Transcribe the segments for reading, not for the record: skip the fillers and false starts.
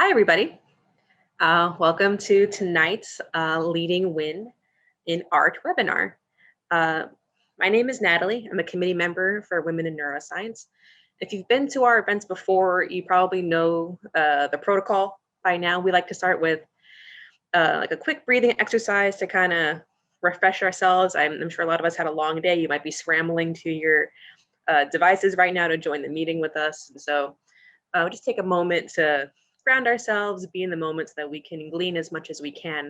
Hi, everybody. Welcome to tonight's Leading WiN in Art webinar. My name is Natalie. I'm a committee member for Women in Neuroscience. If you've been to our events before, you probably know the protocol by now. We like to start with like a quick breathing exercise to kind of refresh ourselves. I'm sure a lot of us had a long day. You might be scrambling to your devices right now to join the meeting with us. And so just take a moment to ground ourselves, be in the moment so that we can glean as much as we can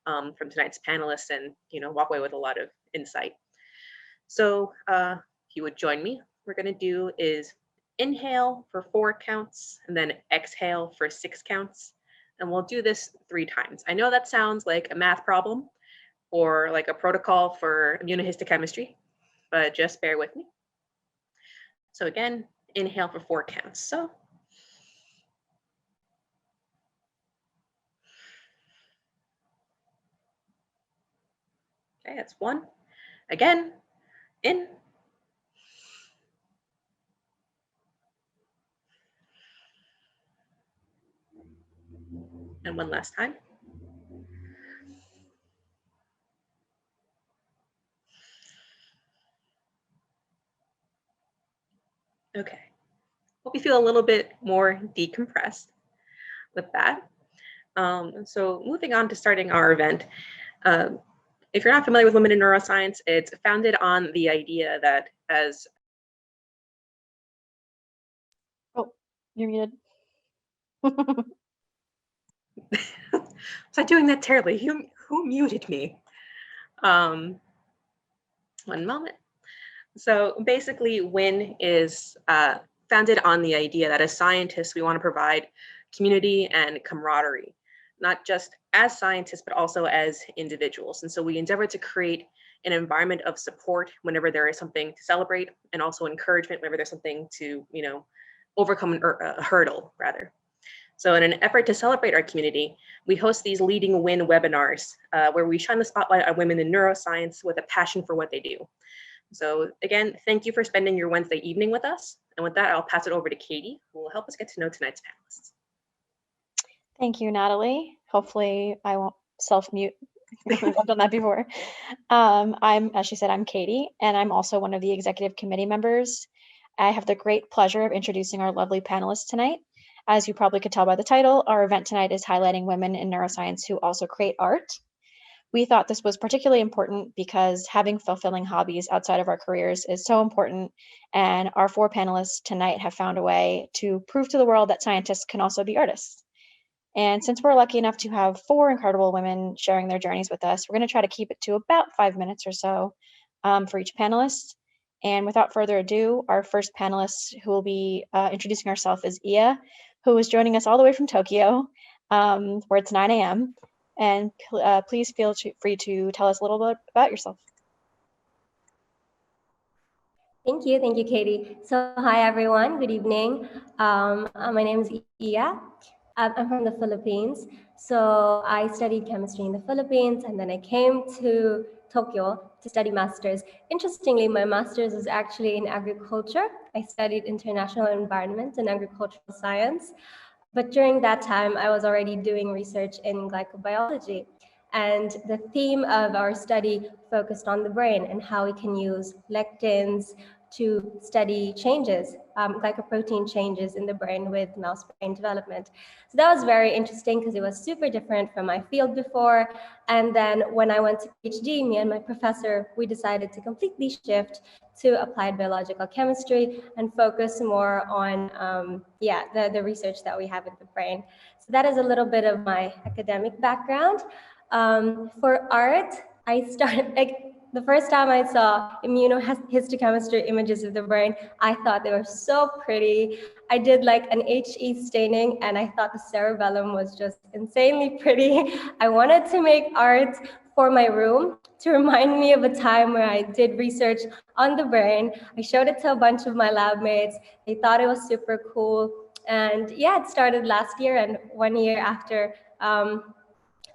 from tonight's panelists and, walk away with a lot of insight. So if you would join me, what we're going to do is inhale for 4 counts and then exhale for 6 counts. And we'll do this 3 times. I know that sounds like a math problem or like a protocol for immunohistochemistry, but just bear with me. So again, inhale for 4 counts. So okay, that's 1. Again, in. And 1 last time. Okay. Hope you feel a little bit more decompressed with that. So moving on to starting our event. If you're not familiar with Women in Neuroscience, it's founded on the idea that as... Oh, you're muted. Was I doing that terribly? Who muted me? 1 moment. So basically, WiN is founded on the idea that as scientists, we want to provide community and camaraderie, not just as scientists, but also as individuals. And so we endeavor to create an environment of support whenever there is something to celebrate, and also encouragement whenever there's something to, overcome a hurdle, rather. So in an effort to celebrate our community, we host these Leading WiN webinars where we shine the spotlight on women in neuroscience with a passion for what they do. So again, thank you for spending your Wednesday evening with us. And with that, I'll pass it over to Katie, who will help us get to know tonight's panelists. Thank you, Natalie. Hopefully I won't self-mute. I've done that before. As she said, I'm Katie, and I'm also one of the executive committee members. I have the great pleasure of introducing our lovely panelists tonight. As you probably could tell by the title, our event tonight is highlighting women in neuroscience who also create art. We thought this was particularly important because having fulfilling hobbies outside of our careers is so important, and our 4 panelists tonight have found a way to prove to the world that scientists can also be artists. And since we're lucky enough to have 4 incredible women sharing their journeys with us, we're going to try to keep it to about 5 minutes or so for each panelist. And without further ado, our first panelist who will be introducing herself is Iya, who is joining us all the way from Tokyo, where it's 9 a.m. And please feel free to tell us a little bit about yourself. Thank you, Katie. So hi, everyone. Good evening. My name is Iya. I'm from the Philippines. So I studied chemistry in the Philippines, and then I came to Tokyo to study master's. Interestingly, my master's was actually in agriculture. I studied international environment and agricultural science. But during that time, I was already doing research in glycobiology. And the theme of our study focused on the brain and how we can use lectins to study changes, glycoprotein changes in the brain with mouse brain development. So that was very interesting because it was super different from my field before. And then when I went to PhD, me and my professor, we decided to completely shift to applied biological chemistry and focus more on the research that we have in the brain. So that is a little bit of my academic background. For art, I started, the first time I saw immunohistochemistry images of the brain, I thought they were so pretty. I did like an HE staining and I thought the cerebellum was just insanely pretty. I wanted to make art for my room to remind me of a time where I did research on the brain. I showed it to a bunch of my lab mates. They thought it was super cool. And yeah, it started last year, and 1 year after,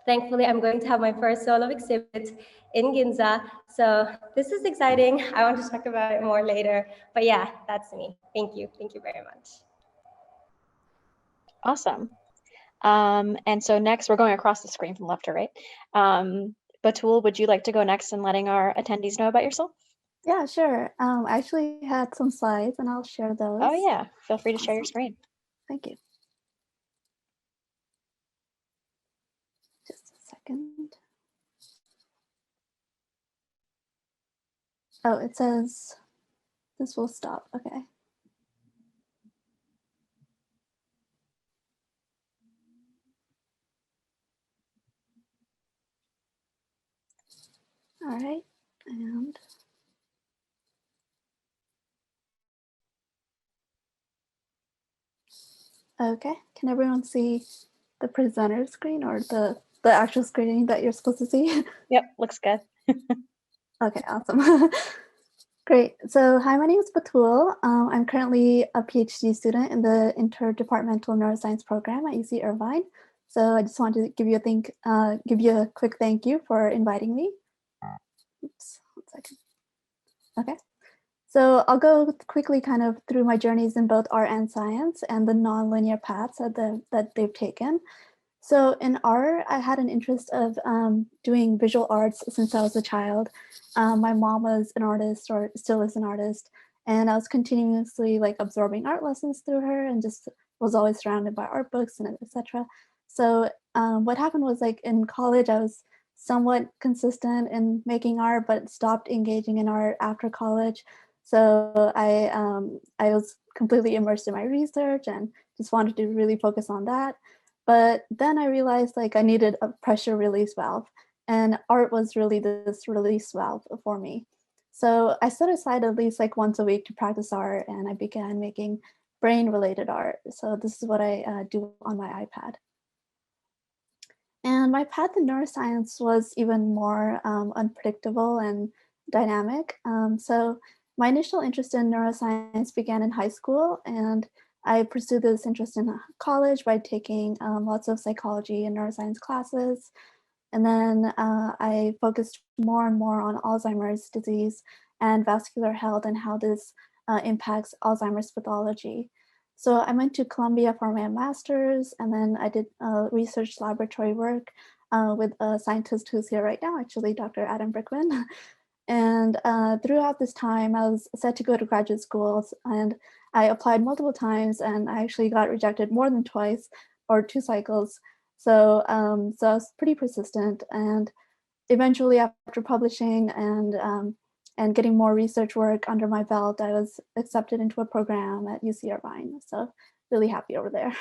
thankfully, I'm going to have my first solo exhibit in Ginza. So this is exciting. I want to talk about it more later. But yeah, that's me. Thank you. Thank you very much. Awesome. And so next, we're going across the screen from left to right. Batul, would you like to go next and letting our attendees know about yourself? Yeah, sure. I actually had some slides and I'll share those. Oh yeah, feel free to share your Awesome. screen. Thank you. Just a second. Oh, it says this will stop. Okay. All right. And okay, can everyone see the presenter screen or the actual screen that you're supposed to see? Yep, looks good. Okay, awesome. Great. So hi, my name is Batul. I'm currently a PhD student in the Interdepartmental Neuroscience program at UC Irvine. So I just wanted to give you a quick thank you for inviting me. Oops, 1 second. Okay. So I'll go quickly kind of through my journeys in both art and science and the nonlinear paths that they've taken. So in art, I had an interest of doing visual arts since I was a child. My mom was an artist, or still is an artist, and I was continuously like absorbing art lessons through her, and just was always surrounded by art books and etc. So what happened was, like, in college, I was somewhat consistent in making art, but stopped engaging in art after college. So I was completely immersed in my research and just wanted to really focus on that. But then I realized, like, I needed a pressure release valve, and art was really this release valve for me. So I set aside at least like once a week to practice art, and I began making brain related art. So this is what I do on my iPad. And my path in neuroscience was even more unpredictable and dynamic. So my initial interest in neuroscience began in high school, and I pursued this interest in college by taking lots of psychology and neuroscience classes. And then I focused more and more on Alzheimer's disease and vascular health and how this impacts Alzheimer's pathology. So I went to Columbia for my master's, and then I did research laboratory work with a scientist who's here right now, actually, Dr. Adam Brickman. And throughout this time, I was set to go to graduate schools, and I applied multiple times, and I actually got rejected more than twice, or 2 cycles. So, so I was pretty persistent, and eventually, after publishing and getting more research work under my belt, I was accepted into a program at UC Irvine. So really happy over there.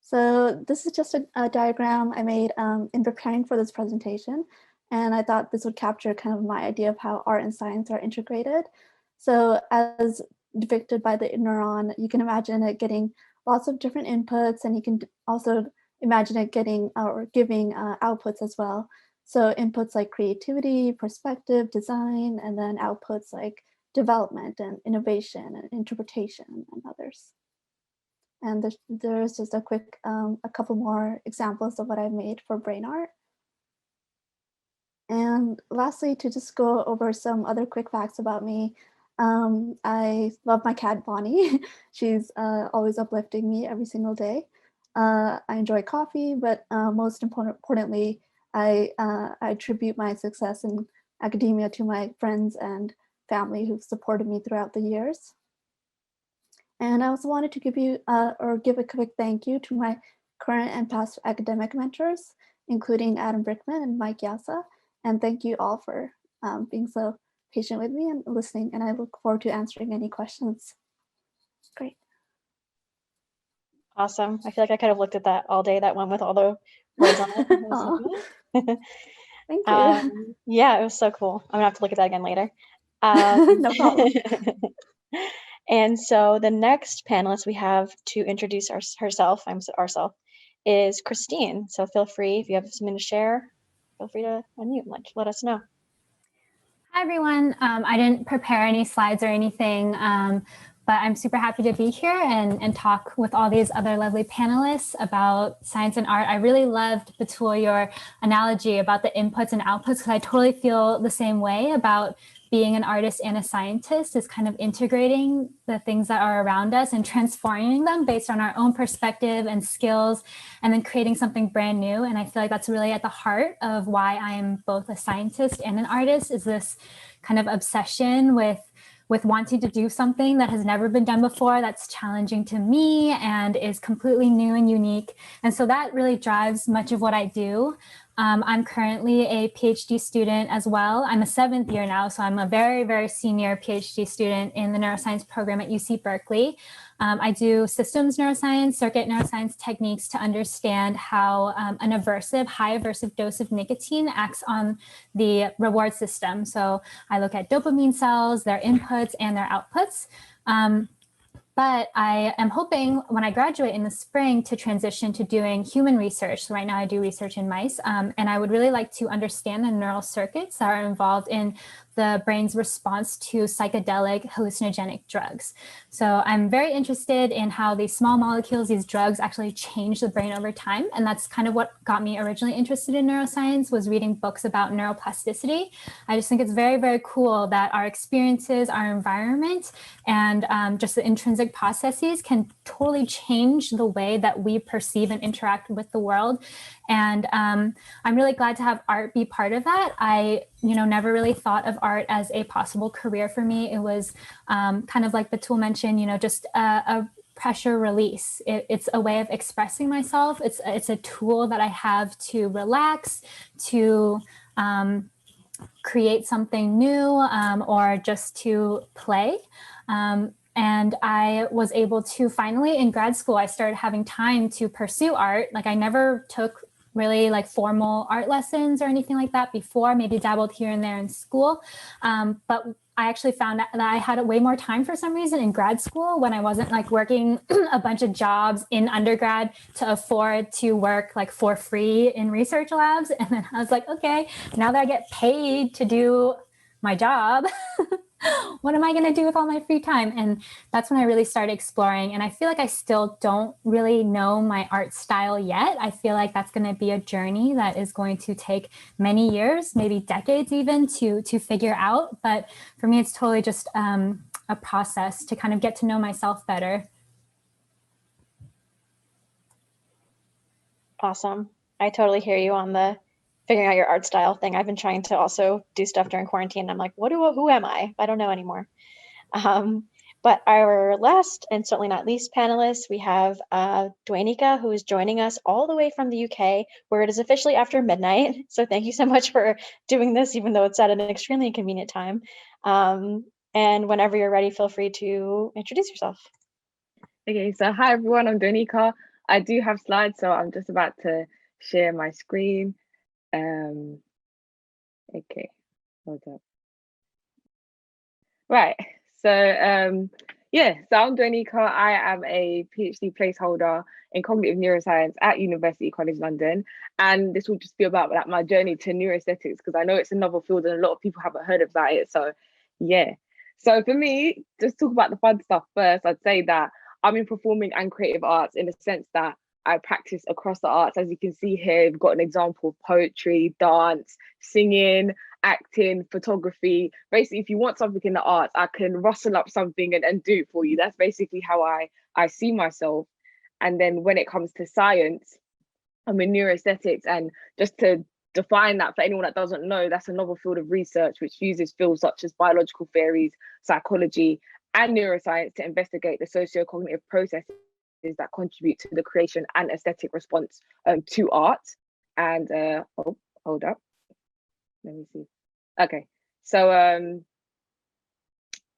So this is just a diagram I made in preparing for this presentation. And I thought this would capture kind of my idea of how art and science are integrated. So as depicted by the neuron, you can imagine it getting lots of different inputs, and you can also imagine it getting or giving outputs as well. So inputs like creativity, perspective, design, and then outputs like development and innovation and interpretation and others. And there's just a quick, a couple more examples of what I've made for brain art. And lastly, to just go over some other quick facts about me, I love my cat, Bonnie. She's always uplifting me every single day. I enjoy coffee, but most importantly, I attribute my success in academia to my friends and family who've supported me throughout the years. And I also wanted to give a quick thank you to my current and past academic mentors, including Adam Brickman and Mike Yasa. And thank you all for being so patient with me and listening. And I look forward to answering any questions. Great. Awesome. I feel like I could have looked at that all day, that one with all the words on it. It was like, Thank you. yeah, it was so cool. I'm gonna have to look at that again later. No problem. And so the next panelist we have to introduce ourself is Christine. So feel free, if you have something to share, feel free to unmute and let us know. Hi, everyone. I didn't prepare any slides or anything, but I'm super happy to be here and talk with all these other lovely panelists about science and art. I really loved, Batul, your analogy about the inputs and outputs, because I totally feel the same way about being an artist and a scientist is kind of integrating the things that are around us and transforming them based on our own perspective and skills, and then creating something brand new. And I feel like that's really at the heart of why I am both a scientist and an artist, is this kind of obsession with wanting to do something that has never been done before, that's challenging to me and is completely new and unique. And so that really drives much of what I do. I'm currently a PhD student as well. I'm a 7th year now, so I'm a very, very senior PhD student in the neuroscience program at UC Berkeley. I do systems neuroscience, circuit neuroscience techniques to understand how an aversive, high aversive dose of nicotine acts on the reward system. So I look at dopamine cells, their inputs and their outputs. But I am hoping when I graduate in the spring to transition to doing human research. So right now I do research in mice, and I would really like to understand the neural circuits that are involved in the brain's response to psychedelic hallucinogenic drugs. So I'm very interested in how these small molecules, these drugs actually change the brain over time. And that's kind of what got me originally interested in neuroscience, was reading books about neuroplasticity. I just think it's very, very cool that our experiences, our environment, and just the intrinsic processes can totally change the way that we perceive and interact with the world. And I'm really glad to have art be part of that. I never really thought of art as a possible career for me. It was kind of like Batul mentioned, just a pressure release. It's a way of expressing myself. It's a tool that I have to relax, to create something new, or just to play. And I was able to finally, in grad school, I started having time to pursue art. Like, I never took really like formal art lessons or anything like that before, maybe dabbled here and there in school. But I actually found that I had way more time for some reason in grad school, when I wasn't like working a bunch of jobs in undergrad to afford to work like for free in research labs. And then I was like, okay, now that I get paid to do my job, what am I going to do with all my free time? And that's when I really started exploring. And I feel like I still don't really know my art style yet. I feel like that's going to be a journey that is going to take many years, maybe decades even, to figure out. But for me, it's totally just a process to kind of get to know myself better. Awesome. I totally hear you on the figuring out your art style thing. I've been trying to also do stuff during quarantine. I'm like, who am I? I don't know anymore. But our last and certainly not least panelist, we have Dwainika, who is joining us all the way from the UK, where it is officially after midnight. So thank you so much for doing this, even though it's at an extremely inconvenient time. And whenever you're ready, feel free to introduce yourself. Okay, so hi everyone, I'm Dwainika. I do have slides, so I'm just about to share my screen. Okay, hold up. Right, so yeah, so I'm Dwainika. I am a PhD placeholder in cognitive neuroscience at University College London, and this will just be about like my journey to neuroaesthetics, because I know it's a novel field and a lot of people haven't heard about it. So yeah, so for me, just talk about the fun stuff first. I'd say that I'm in performing and creative arts, in the sense that I practice across the arts. As you can see here, we've got an example of poetry, dance, singing, acting, photography. Basically, if you want something in the arts, I can rustle up something and do it for you. That's basically how I see myself. And then when it comes to science, I'm in neuroaesthetics. And just to define that for anyone that doesn't know, that's a novel field of research which uses fields such as biological theories, psychology, and neuroscience to investigate the socio-cognitive processes that contribute to the creation and aesthetic response to art. And oh, hold up, let me see. Okay, so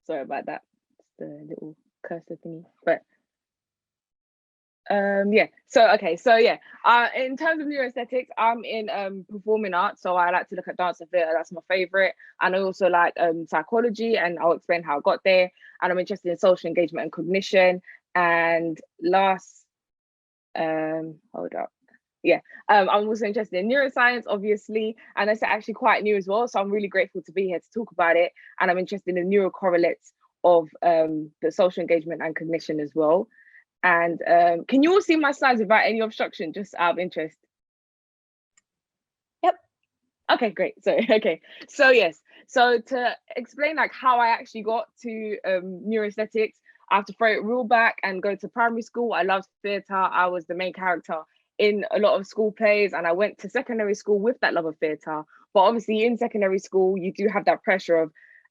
sorry about that, it's the little cursor thingy. But yeah, so okay, so yeah, in terms of neuroaesthetics, I'm in performing arts, so I like to look at dance and theatre. That's my favorite. And I also like psychology, and I'll explain how I got there. And I'm interested in social engagement and cognition. And last, hold up, yeah, I'm also interested in neuroscience, obviously, and that's actually quite new as well, so I'm really grateful to be here to talk about it. And I'm interested in the neurocorrelates of the social engagement and cognition as well. And can you all see my slides without any obstruction, just out of interest? Yep. Okay, great. So yes. So to explain like how I actually got to neuroaesthetics, I have to throw it real back and go to primary school. I loved theatre. I was the main character in a lot of school plays, and I went to secondary school with that love of theatre. But obviously, in secondary school, you do have that pressure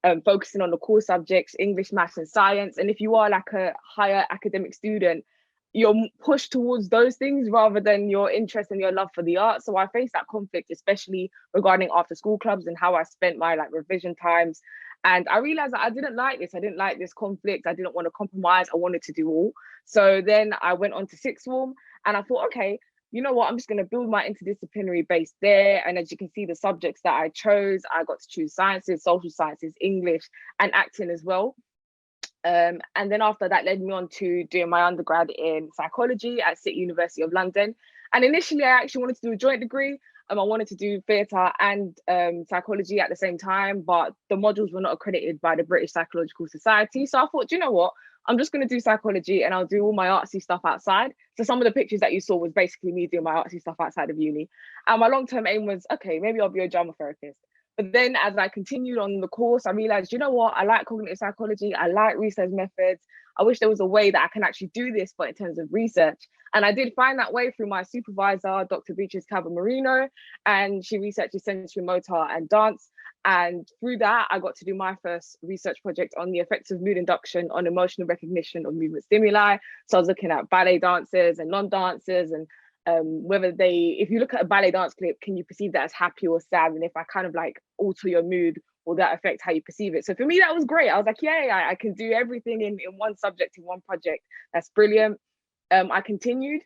of focusing on the core subjects, English, maths, and science. And if you are like a higher academic student, you're pushed towards those things rather than your interest and your love for the arts. So I faced that conflict, especially regarding after school clubs and how I spent my like revision times. And I realized that I didn't like this. I didn't like this conflict. I didn't want to compromise. I wanted to do all. So then I went on to sixth form and I thought, okay, you know what, I'm just going to build my interdisciplinary base there. And as you can see, the subjects that I chose, I got to choose sciences, social sciences, English, and acting as well. And then after that led me on to doing my undergrad in psychology at City University of London. And initially, I actually wanted to do a joint degree. I wanted to do theatre and psychology at the same time, but the modules were not accredited by the British Psychological Society. So I thought, you know what? I'm just going to do psychology and I'll do all my artsy stuff outside. So some of the pictures that you saw was basically me doing my artsy stuff outside of uni. And my long-term aim was, okay, maybe I'll be a drama therapist. But then as I continued on the course, I realized, you know what, I like cognitive psychology, I like research methods. I wish there was a way that I can actually do this, but in terms of research. And I did find that way through my supervisor, Dr. Beatrice Calvo-Marino, and she researches sensory motor and dance. And through that, I got to do my first research project on the effects of mood induction on emotional recognition of movement stimuli. So I was looking at ballet dancers and non-dancers and whether they, if you look at a ballet dance clip, can you perceive that as happy or sad? And if I kind of like alter your mood, will that affect how you perceive it? So for me, that was great. I was like, yay, I can do everything in one subject, in one project. That's brilliant. I continued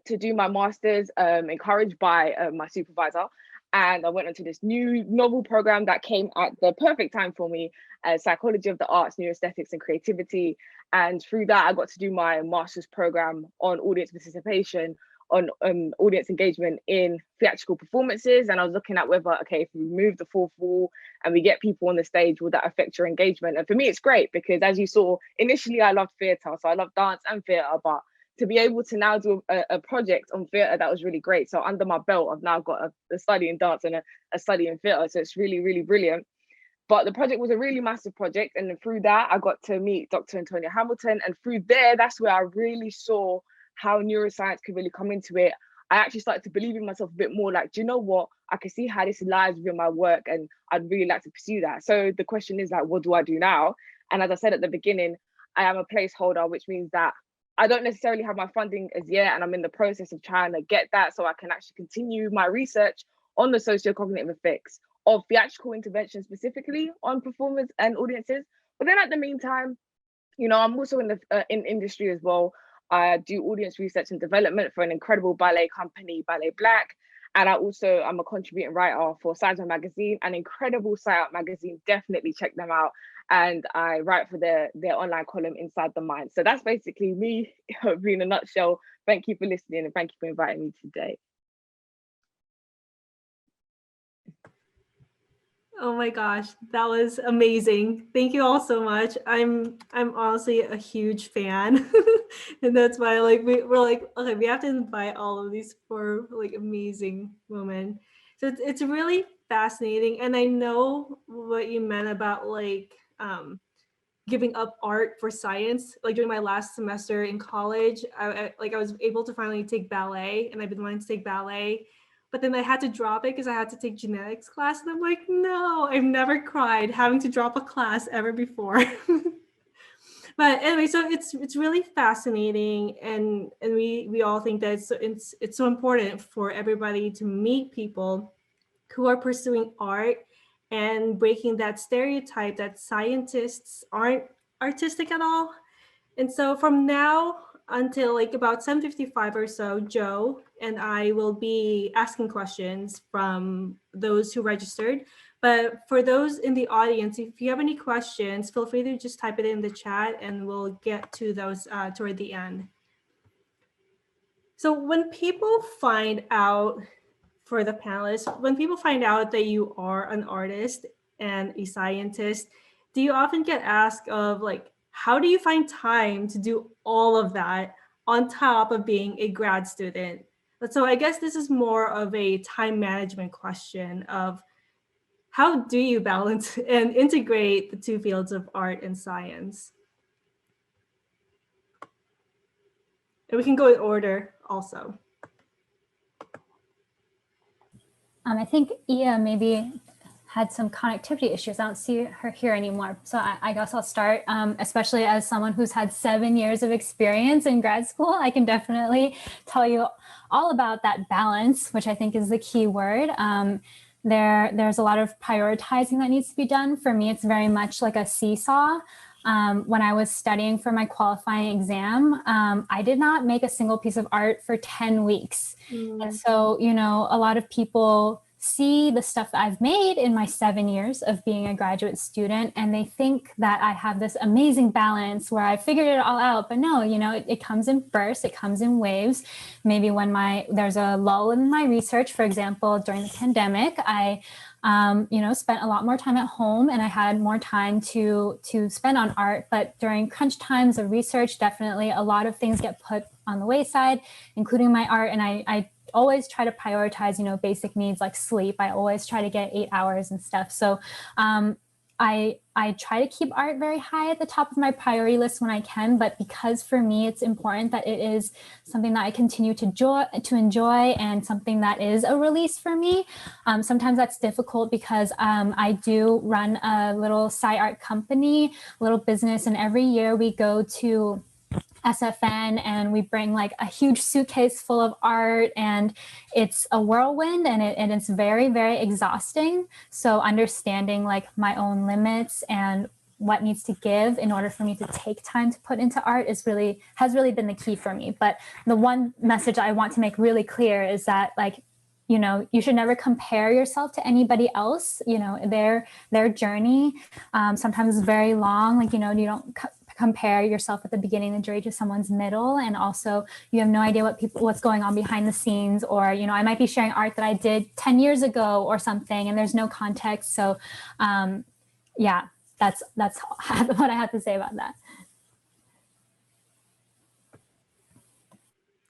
to do my master's, encouraged by my supervisor. And I went onto this new novel program that came at the perfect time for me, psychology of the arts, neuroaesthetics, and creativity. And through that, I got to do my master's program on audience participation, on audience engagement in theatrical performances. And I was looking at whether, okay, if we remove the fourth wall and we get people on the stage, will that affect your engagement? And for me, it's great because as you saw, initially I loved theatre, so I love dance and theatre, but to be able to now do a project on theatre, that was really great. So under my belt, I've now got a study in dance and a study in theatre. So it's really, really brilliant. But the project was a really massive project. And then through that, I got to meet Dr. Antonia Hamilton. And through there, that's where I really saw how neuroscience could really come into it. I actually started to believe in myself a bit more, like, do you know what? I can see how this lies within my work and I'd really like to pursue that. So the question is like, what do I do now? And as I said at the beginning, I am a placeholder, which means that I don't necessarily have my funding as yet, and I'm in the process of trying to get that so I can actually continue my research on the socio-cognitive effects of theatrical intervention, specifically on performers and audiences. But then at the meantime, you know, I'm also in the in industry as well. I do audience research and development for an incredible ballet company, Ballet Black. And I'm a contributing writer for Sideman Magazine, an incredible sci-art magazine. Definitely check them out. And I write for their online column, Inside the Mind. So that's basically me in a nutshell. Thank you for listening and thank you for inviting me today. Oh my gosh, that was amazing. Thank you all so much. I'm honestly a huge fan. And that's why like we're like, okay, we have to invite all of these four like amazing women. So it's really fascinating. And I know what you meant about like giving up art for science. Like during my last semester in college, I was able to finally take ballet, and I've been wanting to take ballet. But then I had to drop it because I had to take genetics class. And I'm like, no, I've never cried having to drop a class ever before. But anyway, so it's really fascinating. And we all think that it's so important for everybody to meet people who are pursuing art and breaking that stereotype that scientists aren't artistic at all. And so from now until like about 7:55 or so, Joe and I will be asking questions from those who registered. But for those in the audience, if you have any questions, feel free to just type it in the chat and we'll get to those toward the end. So when people find out, for the panelists, when people find out that you are an artist and a scientist, do you often get asked of like, how do you find time to do all of that on top of being a grad student? So I guess this is more of a time management question of how do you balance and integrate the two fields of art and science? And we can go in order also. I think Ia maybe had some connectivity issues. I don't see her here anymore. So I guess I'll start, especially as someone who's had 7 years of experience in grad school. I can definitely tell you all about that balance, which I think is the key word. There's a lot of prioritizing that needs to be done. For me, it's very much like a seesaw. When I was studying for my qualifying exam, I did not make a single piece of art for 10 weeks. And so, you know, a lot of people see the stuff that I've made in my 7 years of being a graduate student, and they think that I have this amazing balance where I figured it all out. But no, you know, it comes in bursts, it comes in waves. Maybe when there's a lull in my research, for example, during the pandemic, I spent a lot more time at home and I had more time to spend on art. But during crunch times of research, definitely a lot of things get put on the wayside, including my art. And I always try to prioritize, you know, basic needs like sleep. I always try to get 8 hours and stuff. So I try to keep art very high at the top of my priority list when I can, but because for me it's important that it is something that I continue to enjoy and something that is a release for me. Sometimes that's difficult because I do run a little sci-art company, a little business, and every year we go to SFN and we bring like a huge suitcase full of art, and it's a whirlwind and it's very, very exhausting. So understanding like my own limits and what needs to give in order for me to take time to put into art has really been the key for me. But the one message I want to make really clear is that, like, you know, you should never compare yourself to anybody else. You know, their journey sometimes is very long. Like, you know, you don't compare yourself at the beginning of the journey to someone's middle, and also you have no idea what's going on behind the scenes, or, you know, I might be sharing art that I did 10 years ago or something, and there's no context. So yeah, that's what I have to say about that.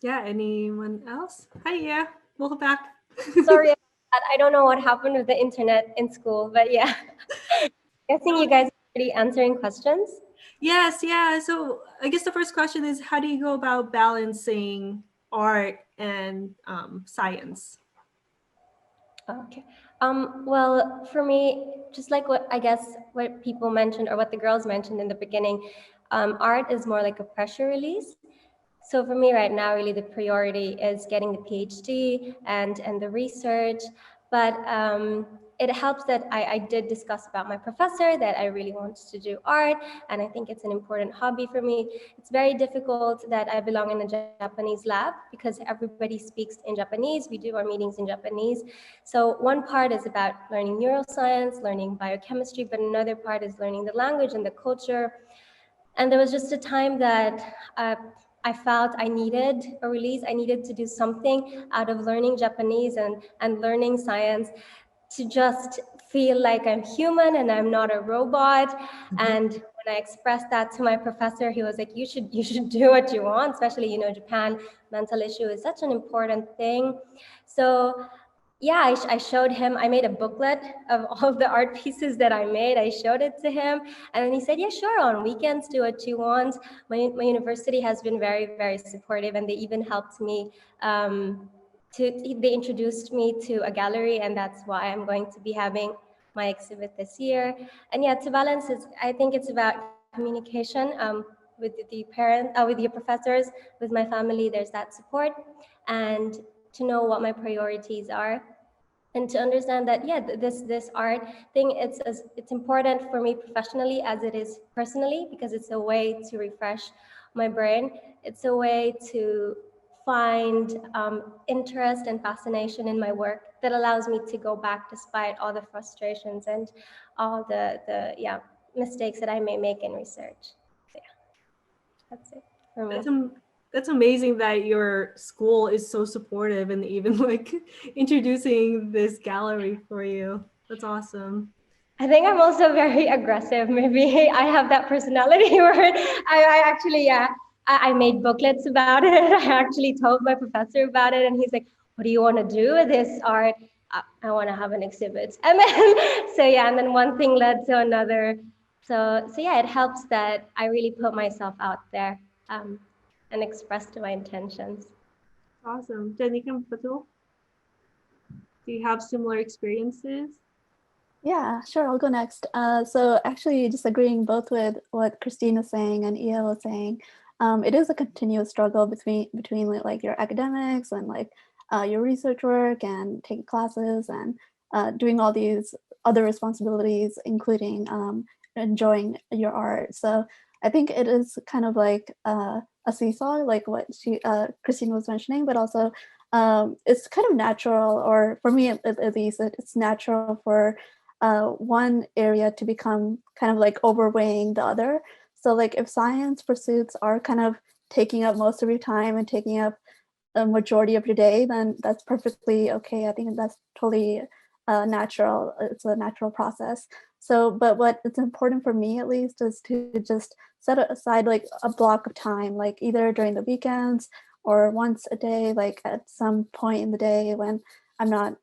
Yeah, anyone else? Hi, yeah, welcome back. Sorry about that. I don't know what happened with the internet in school, but yeah. Guessing you guys are already answering questions. Yes, yeah. So I guess the first question is, how do you go about balancing art and science? Okay. Well, for me, just like what people mentioned or what the girls mentioned in the beginning, art is more like a pressure release. So for me right now, really the priority is getting the PhD and the research. But it helps that I did discuss about my professor that I really want to do art, and I think it's an important hobby for me. It's very difficult that I belong in a Japanese lab because everybody speaks in Japanese. We do our meetings in Japanese. So one part is about learning neuroscience, learning biochemistry, but another part is learning the language and the culture. And there was just a time that I felt I needed a release. I needed to do something out of learning Japanese and learning science to just feel like I'm human and I'm not a robot. Mm-hmm. And when I expressed that to my professor, he was like, you should do what you want, especially, you know, Japan, mental issue is such an important thing. So yeah, I showed him, I made a booklet of all of the art pieces that I made. I showed it to him, and then he said, yeah, sure, on weekends, do what you want. My university has been very, very supportive, and they even helped me, they introduced me to a gallery, and that's why I'm going to be having my exhibit this year. And yeah, to balance, I think it's about communication with the parents, with your professors, with my family, there's that support, and to know what my priorities are, and to understand that, yeah, this art thing, it's important for me professionally as it is personally, because it's a way to refresh my brain. It's a way to find interest and fascination in my work that allows me to go back despite all the frustrations and all the mistakes that I may make in research. So yeah, that's it for me. That's amazing that your school is so supportive and even like introducing this gallery for you. That's awesome. I think I'm also very aggressive. Maybe I have that personality where I actually, yeah, I made booklets about it. I actually told my professor about it, and he's like, "What do you want to do with this art?" I want to have an exhibit. And then, so yeah, and then one thing led to another. So yeah, it helps that I really put myself out there and expressed my intentions. Awesome. Janika and Fatul, do you have similar experiences? Yeah, sure, I'll go next. So actually just agreeing both with what Christine was saying and Ia was saying, it is a continuous struggle between like your academics and like your research work and taking classes and doing all these other responsibilities, including enjoying your art. So I think it is kind of like a seesaw, like what Christine was mentioning, but also it's kind of natural, or for me at least, it's natural for one area to become kind of like overweighing the other. So like if science pursuits are kind of taking up most of your time and taking up a majority of your day, then that's perfectly okay. I think that's totally natural. It's a natural process. So, but what is important for me at least is to just set aside like a block of time, like either during the weekends or once a day, like at some point in the day when I'm not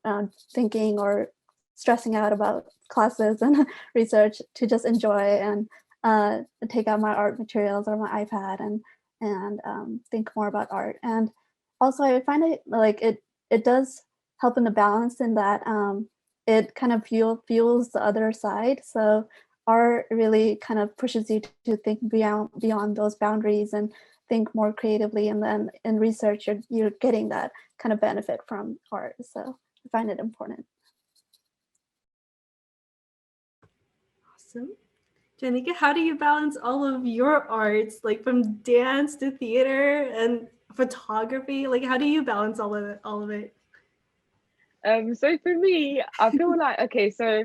thinking or stressing out about classes and research, to just enjoy and take out my art materials or my iPad and think more about art. And also I find it like it does help in the balance in that it kind of fuels the other side. So art really kind of pushes you to think beyond those boundaries and think more creatively. And then in research, you're getting that kind of benefit from art. So I find it important. Awesome. Janika, how do you balance all of your arts, like from dance to theater and photography? Like, how do you balance all of it? So for me, I feel like, okay, so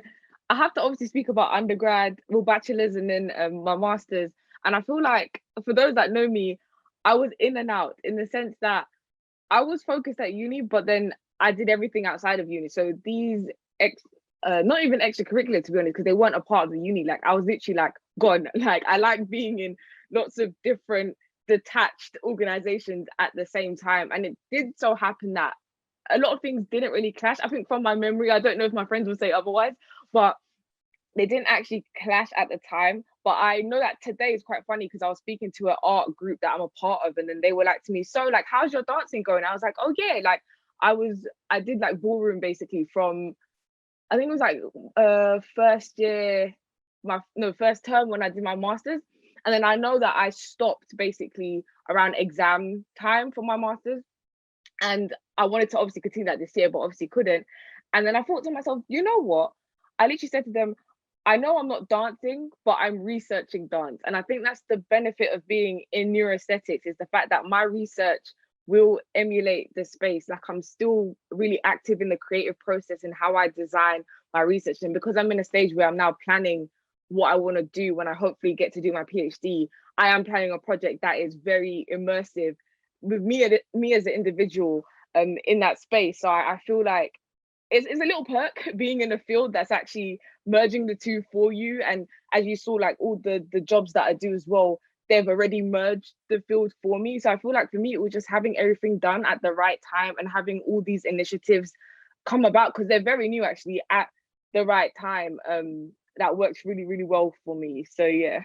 I have to obviously speak about undergrad, well, bachelor's, and then my master's. And I feel like for those that know me, I was in and out in the sense that I was focused at uni, but then I did everything outside of uni. So these not even extracurricular, to be honest, because they weren't a part of the uni. Like I was literally like gone. Like I like being in lots of different detached organizations at the same time. And it did so happen that a lot of things didn't really clash. I think from my memory, I don't know if my friends would say otherwise, but they didn't actually clash at the time. But I know that today is quite funny because I was speaking to an art group that I'm a part of, and then they were like to me, "So, like, how's your dancing going?" I was like, "Oh yeah, like I did like ballroom basically from, I think it was like first year, first term when I did my master's, and then I know that I stopped basically around exam time for my master's, and I wanted to obviously continue that this year, but obviously couldn't. And then I thought to myself, you know what? I literally said to them, I know I'm not dancing, but I'm researching dance. And I think that's the benefit of being in neuroaesthetics, is the fact that my research will emulate the space. Like I'm still really active in the creative process and how I design my research. And because I'm in a stage where I'm now planning what I want to do when I hopefully get to do my PhD, I am planning a project that is very immersive with me as an individual in that space. So I feel like it's a little perk being in a field that's actually merging the two for you. And as you saw, like all the jobs that I do as well, they've already merged the field for me. So I feel like for me, it was just having everything done at the right time and having all these initiatives come about, because they're very new actually, at the right time. That works really, really well for me. So yeah.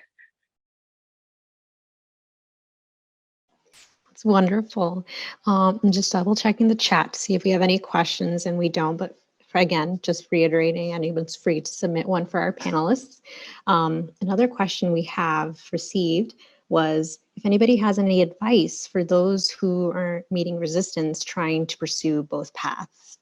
It's wonderful. I'm just double checking the chat to see if we have any questions, and we don't, but again, just reiterating, anyone's free to submit one for our panelists. Another question we have received was if anybody has any advice for those who are meeting resistance trying to pursue both paths.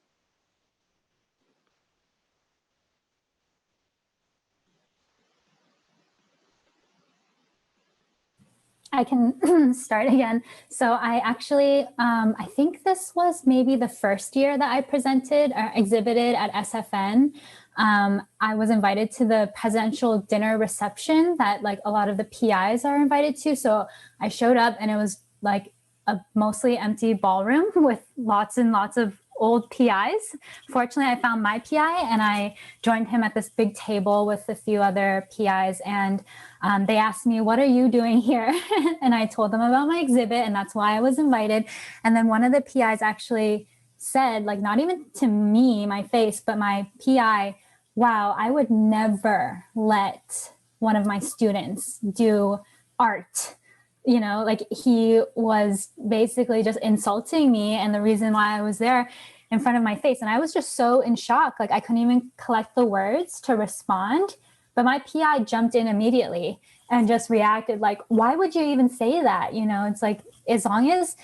I can start again. So I actually, I think this was maybe the first year that I presented or exhibited at SFN. I was invited to the presidential dinner reception that like a lot of the PIs are invited to. So I showed up and it was like a mostly empty ballroom with lots and lots of old PIs. Fortunately, I found my PI and I joined him at this big table with a few other PIs, and they asked me, "What are you doing here?" And I told them about my exhibit, and that's why I was invited. And then one of the PIs actually said, like, not even to me, my face, but my PI, "Wow, I would never let one of my students do art." You know, like, he was basically just insulting me and the reason why I was there in front of my face. And I was just so in shock. Like, I couldn't even collect the words to respond. But my PI jumped in immediately and just reacted like, "Why would you even say that?" You know, it's like, as long as,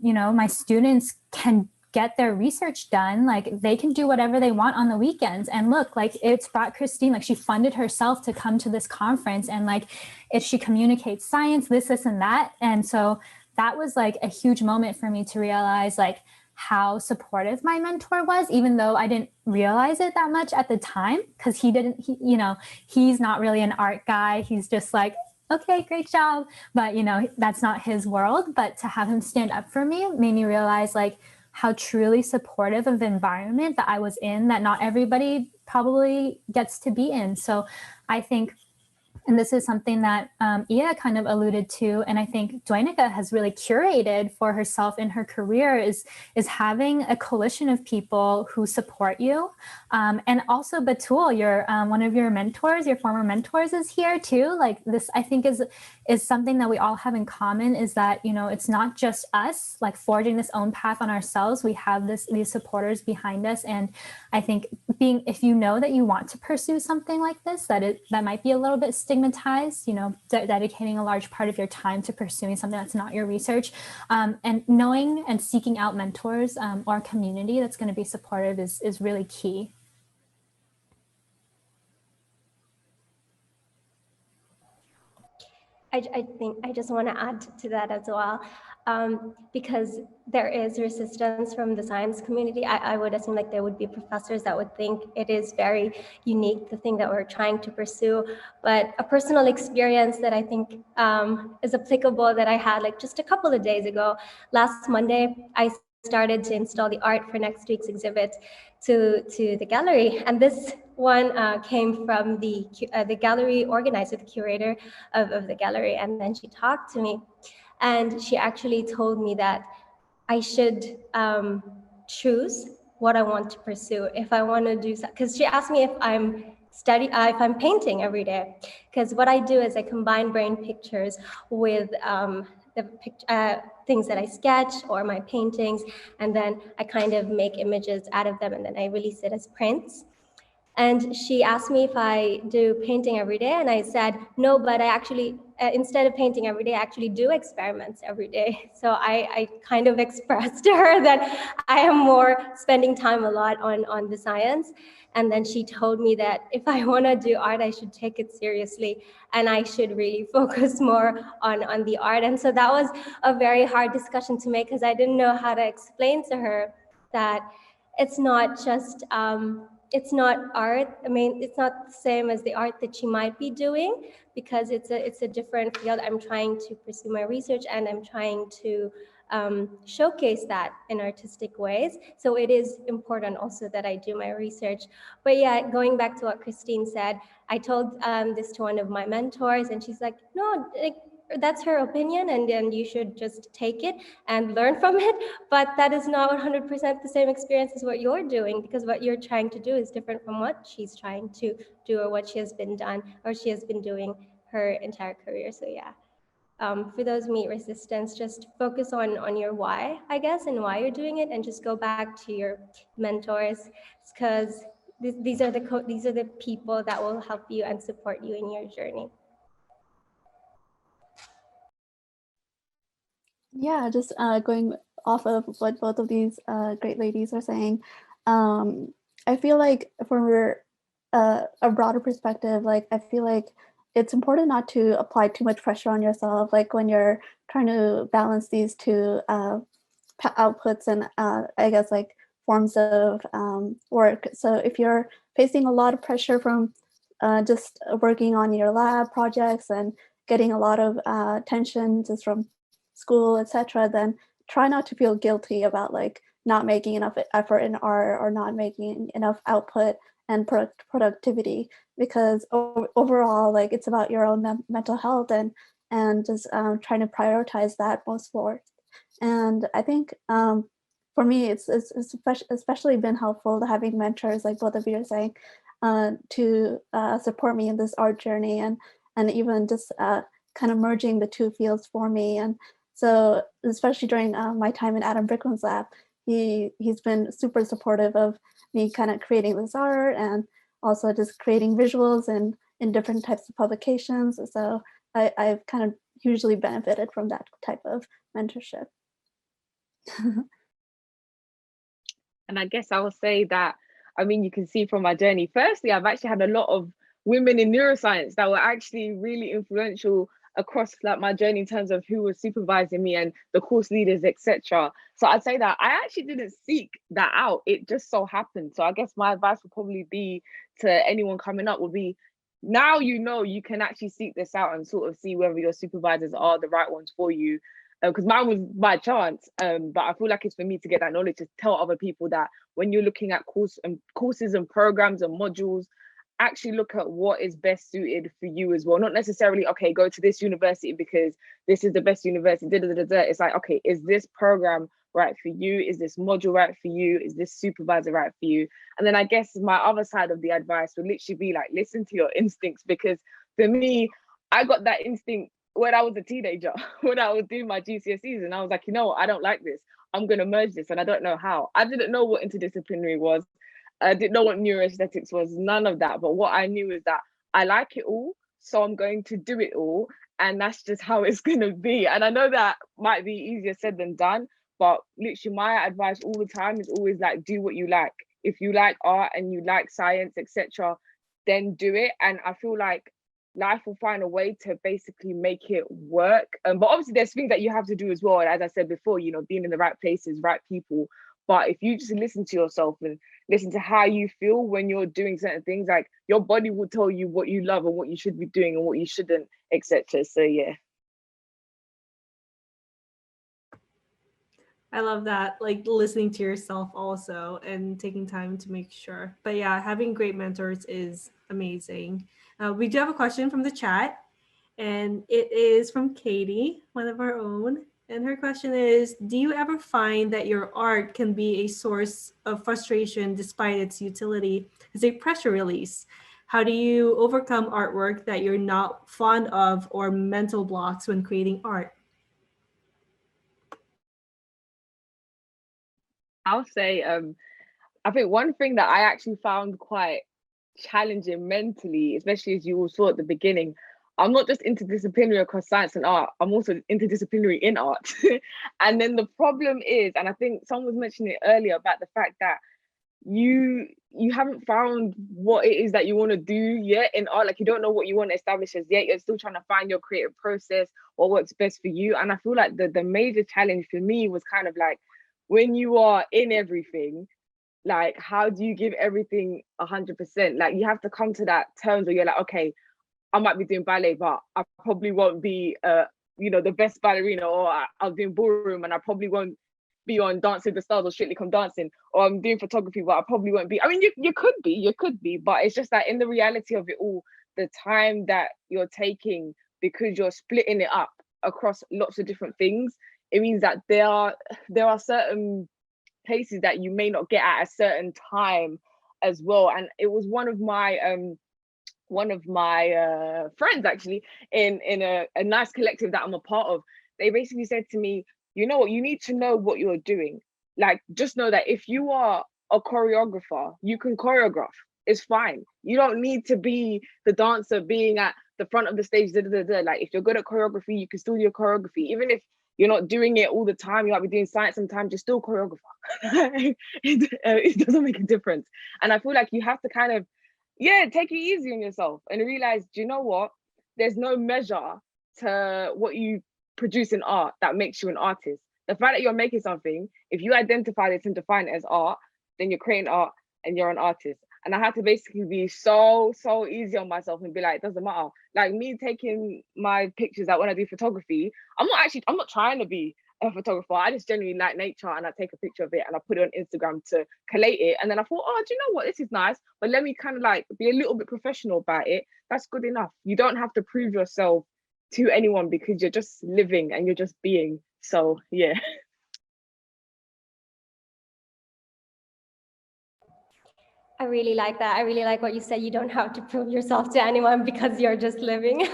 you know, my students can get their research done, like, they can do whatever they want on the weekends. And look, like, it's brought Christine, like, she funded herself to come to this conference, and like, if she communicates science, this and that. And so that was like a huge moment for me to realize like how supportive my mentor was, even though I didn't realize it that much at the time, because he, you know, he's not really an art guy. He's just like, "Okay, great job." But, you know, that's not his world. But to have him stand up for me made me realize like how truly supportive of the environment that I was in, that not everybody probably gets to be in. So I think, and this is something that Ia kind of alluded to, and I think Doinica has really curated for herself in her career, is having a coalition of people who support you. And also Batul, your one of your mentors, your former mentors, is here too. Like, this, I think, is something that we all have in common, is that, you know, it's not just us like forging this own path on ourselves. We have these supporters behind us. And I think if you know that you want to pursue something like this, that might be a little bit stigmatized, you know, dedicating a large part of your time to pursuing something that's not your research, and knowing and seeking out mentors or a community that's going to be supportive is really key. I think I just want to add to that as well, because there is resistance from the science community. I would assume like there would be professors that would think it is very unique, the thing that we're trying to pursue. But a personal experience that I think is applicable, that I had like just a couple of days ago, last Monday, I started to install the art for next week's exhibit to the gallery. And this one came from the gallery organizer, the curator of the gallery. And then she talked to me, and she actually told me that I should choose what I want to pursue. If I want to do, because she asked me if I'm painting every day, because what I do is I combine brain pictures with things that I sketch or my paintings, and then I kind of make images out of them, and then I release it as prints. And she asked me if I do painting every day, and I said no, but I actually, instead of painting every day, I actually do experiments every day. So I kind of expressed to her that I am more spending time a lot on the science. And then she told me that if I want to do art, I should take it seriously, and I should really focus more on the art. And so that was a very hard discussion to make, because I didn't know how to explain to her that it's not just it's not art. I mean, it's not the same as the art that she might be doing, because it's a different field. I'm trying to pursue my research, and I'm trying to showcase that in artistic ways. So it is important also that I do my research. But yeah, going back to what Christine said, I told this to one of my mentors, and she's like, "No, that's her opinion, and then you should just take it and learn from it. But that is not 100% the same experience as what you're doing, because what you're trying to do is different from what she's trying to do, or what she has been doing her entire career." So yeah, for those meet resistance, just focus on your why, I guess, and why you're doing it, and just go back to your mentors, because these are the people that will help you and support you in your journey. Yeah, just going off of what both of these great ladies are saying, I feel like from a broader perspective, like I feel like it's important not to apply too much pressure on yourself, like when you're trying to balance these two outputs and I guess like forms of work. So if you're facing a lot of pressure from just working on your lab projects and getting a lot of attention just from school, etc., then try not to feel guilty about like not making enough effort in art or not making enough output and productivity, because overall, like, it's about your own mental health and just trying to prioritize that most forth. And I think for me, it's especially been helpful to having mentors like both of you are saying, to support me in this art journey, and even just kind of merging the two fields for me. And so, especially during my time in Adam Brickman's lab, he's been super supportive of me kind of creating this art, and also just creating visuals and in different types of publications. So I've kind of hugely benefited from that type of mentorship. And I guess I will say that, I mean, you can see from my journey, firstly, I've actually had a lot of women in neuroscience that were actually really influential across like my journey in terms of who was supervising me and the course leaders, etc. So I'd say that I actually didn't seek that out. It just so happened. So I guess my advice would probably be to anyone coming up would be, now you know you can actually seek this out and sort of see whether your supervisors are the right ones for you. Because mine was by chance, but I feel like it's for me to get that knowledge to tell other people that when you're looking at courses and programs and modules, actually look at what is best suited for you as well. Not necessarily, okay, go to this university because this is the best university. It's like, okay, is this program right for you? Is this module right for you? Is this supervisor right for you? And then I guess my other side of the advice would literally be like, listen to your instincts, because for me, I got that instinct when I was a teenager, when I was doing my GCSEs, and I was like, you know what, I don't like this. I'm going to merge this, and I don't know how. I didn't know what interdisciplinary was. I didn't know what neuroaesthetics was, none of that. But what I knew is that I like it all, so I'm going to do it all, and that's just how it's going to be. And I know that might be easier said than done, but literally my advice all the time is always like, do what you like. If you like art and you like science, etc., then do it. And I feel like life will find a way to basically make it work. But obviously there's things that you have to do as well. And as I said before, you know, being in the right places, right people. But if you just listen to yourself and listen to how you feel when you're doing certain things, like your body will tell you what you love and what you should be doing and what you shouldn't, etc. So yeah. I love that, like listening to yourself also and taking time to make sure. But yeah, having great mentors is amazing. We do have a question from the chat, and it is from Katie, one of our own. And her question is, do you ever find that your art can be a source of frustration despite its utility as a pressure release? How do you overcome artwork that you're not fond of or mental blocks when creating art? I'll say, I think one thing that I actually found quite challenging mentally, especially as you all saw at the beginning, I'm not just interdisciplinary across science and art, I'm also interdisciplinary in art. And then the problem is, and I think someone was mentioning it earlier about the fact that you haven't found what it is that you want to do yet in art. Like, you don't know what you want to establish as yet. You're still trying to find your creative process or what's best for you. And I feel like the major challenge for me was kind of like, when you are in everything, like, how do you give everything 100%? Like, you have to come to that terms where you're like, okay, I might be doing ballet, but I probably won't be you know, the best ballerina, or I'm doing ballroom and I probably won't be on Dancing with the Stars or Strictly Come Dancing, or I'm doing photography, but I probably won't be. I mean, you could be, but it's just that in the reality of it all, the time that you're taking, because you're splitting it up across lots of different things, it means that there are certain places that you may not get at a certain time as well. And it was one of my friends actually in a nice collective that I'm a part of. They basically said to me, you know what, you need to know what you're doing. Like, just know that if you are a choreographer, you can choreograph. It's fine. You don't need to be the dancer being at the front of the stage. Like, if you're good at choreography, you can still do your choreography. Even if you're not doing it all the time, you might be doing science sometimes, you're still a choreographer. It doesn't make a difference. And I feel like you have to kind of, take it easy on yourself and realize, do you know what? There's no measure to what you produce in art that makes you an artist. The fact that you're making something, if you identify this and define it as art, then you're creating art and you're an artist. And I had to basically be so easy on myself and be like, it doesn't matter. Like, me taking my pictures that when I do photography, I'm not trying to be a photographer. I just genuinely like nature, and I take a picture of it and I put it on Instagram to collate it. And then I thought, oh, do you know what? This is nice, but let me kind of like be a little bit professional about it. That's good enough. You don't have to prove yourself to anyone because you're just living and you're just being. So yeah. I really like that. I really like what you said. You don't have to prove yourself to anyone because you're just living.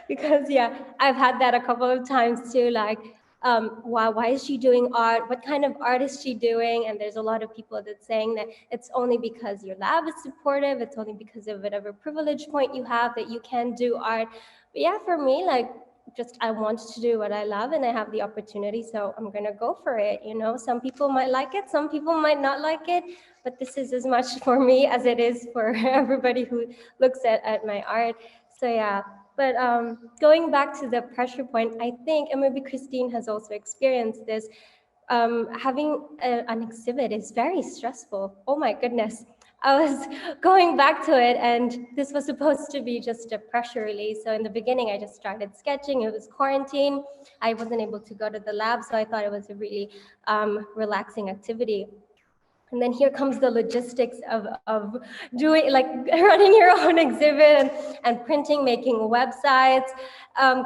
Because yeah, I've had that a couple of times too. Like, why is she doing art? What kind of art is she doing? And there's a lot of people that saying that it's only because your lab is supportive. It's only because of whatever privilege point you have that you can do art. But yeah, for me, like, just I want to do what I love and I have the opportunity, so I'm gonna go for it. You know, some people might like it, some people might not like it, but this is as much for me as it is for everybody who looks at my art. So yeah, but going back to the pressure point, I think, and maybe Christine has also experienced this, having an exhibit is very stressful. Oh my goodness. I was going back to it, and this was supposed to be just a pressure release. So in the beginning, I just started sketching. It was quarantine. I wasn't able to go to the lab, so I thought it was a really relaxing activity. And then here comes the logistics of doing, like, running your own exhibit and printing, making websites,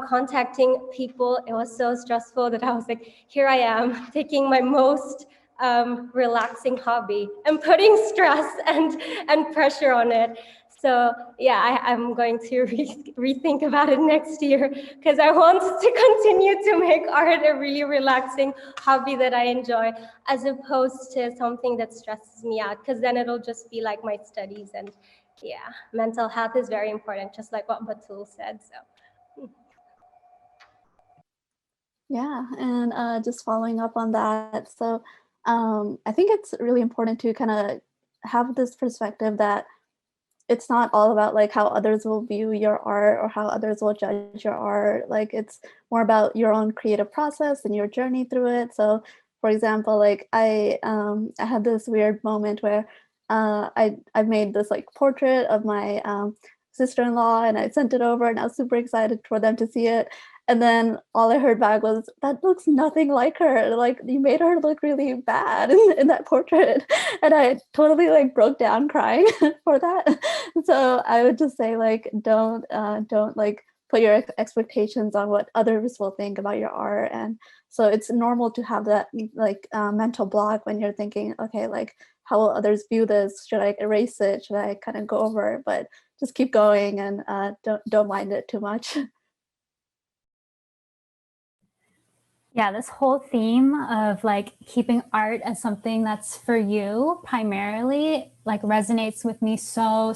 contacting people. It was so stressful that I was like, here I am taking my most relaxing hobby and putting stress and pressure on it. So yeah, I'm going to rethink about it next year, because I want to continue to make art a really relaxing hobby that I enjoy, as opposed to something that stresses me out, because then it'll just be like my studies. And yeah, mental health is very important, just like what Batul said. So Yeah, and just following up on that, so I think it's really important to kind of have this perspective that it's not all about like how others will view your art or how others will judge your art. Like it's more about your own creative process and your journey through it. So for example, like I had this weird moment where I made this like portrait of my sister-in-law, and I sent it over, and I was super excited for them to see it. And then all I heard back was, that looks nothing like her. Like you made her look really bad in that portrait. And I totally like broke down crying for that. So I would just say like, don't like put your expectations on what others will think about your art. And so it's normal to have that like mental block when you're thinking, okay, like how will others view this? Should I erase it? Should I kind of go over it? But just keep going and don't mind it too much. Yeah, this whole theme of like keeping art as something that's for you primarily like resonates with me so